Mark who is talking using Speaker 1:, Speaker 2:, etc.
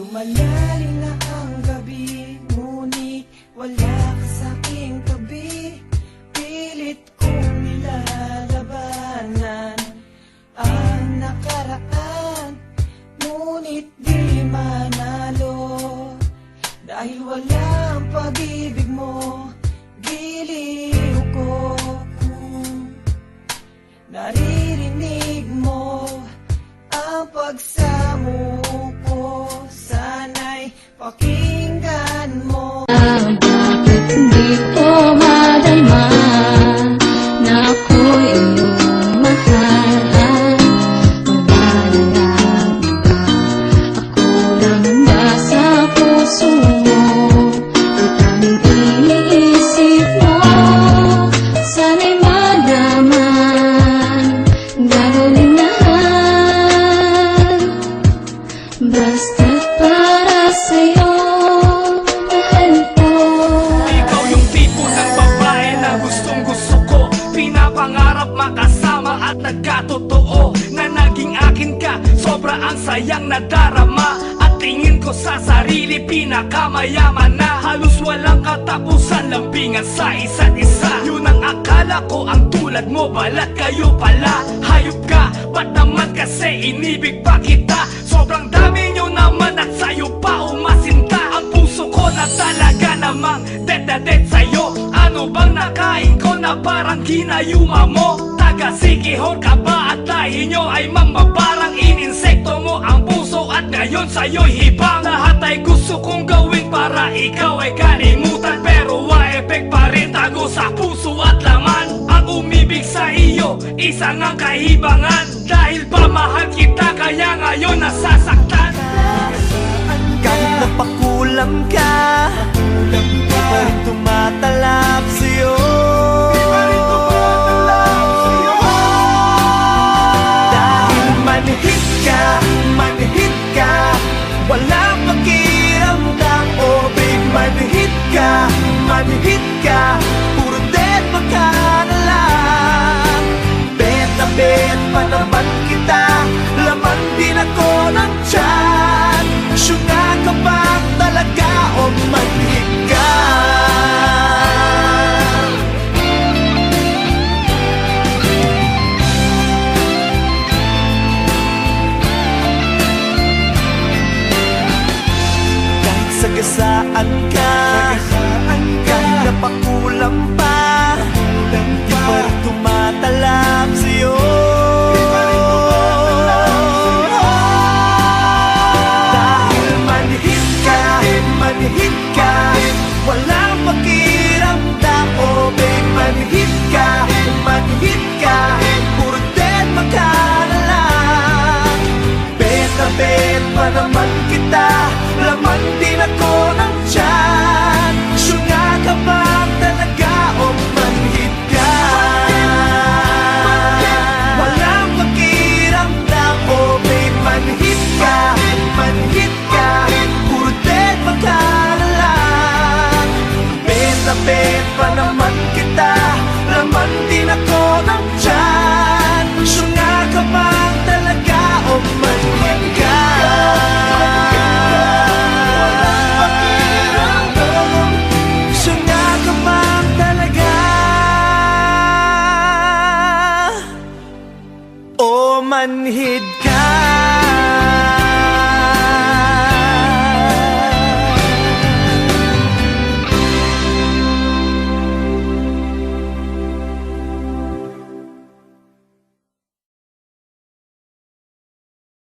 Speaker 1: Lumalalim na ang gabi, ngunit wala ka sa'king tabi. Pilit kong nilalabanan ang nakaraan, ngunit di manalo. Dahil walang pag-ibig mo, giliw ko. Naririnig mo ang pagsamo ko, sana'y pakinggan mo.
Speaker 2: Bakit hindi ko madalma na ako'y iyong mahal? Wala na lang iba, ako lang nasa puso mo. Ang tanging iniisip mo, sana'y malaman, gagawin lahat basta't para sa'yo.
Speaker 3: Pinapangarap makasama at nagkatotoo na naging akin ka. Sobra ang sayang nadarama at tingin ko sa sarili pinakamayaman na. Halos walang katapusan, lambingan sa isa't isa. Yun ang akala ko, ang tulad mo balat kayo pala. Hayop ka, ba't naman kasi inibig pa kita? Sobrang dami nyo naman at sa'yo pa umasinta. Ang puso ko na talaga namang dead na dead sa'yo. Ano bang nakain ko na parang ginayuma mo? Taga-sikihor ka ba at lahi nyo ay mamabarang? Ininsekto mo ang puso at ngayon sa'yo'y hibang. Lahat ay gusto kong gawin para ikaw ay kalimutan, pero wa-effect pa rin tago sa puso at laman. Ang umibig sa iyo, isang ang kahibangan. Dahil ba mahal kita kaya ngayon nasasaktan?
Speaker 4: Kahit napakulam ka, di pa rin tumatalab sa'yo. Dahil manhid ka, walang pakiramdam. Oh babe, manhid ka, puro dead baka na lang. Bet na bet pa naman kita, laman din ako ng tiyan. Syunga ka ba talaga o manhid ka? Kahit sagasaan ka, kahit napakulam pa, di pa rin tumatalab sa'yo. Manhid ka, walang pakiramdam. Oh babe, manhid ka, puro dead baka na lang. Bet na bet pa naman kita, laman din ako ng tiyan. Syunga ka ba talaga o manhid ka? Walang pakiramdam. Oh babe, manhid ka, puro dead baka na lang. Bet na bet pa naman kita, laman din ako ng tiyan. Syunga ka ba talaga o manhid ka? Syunga ka ba talaga o manhid ka?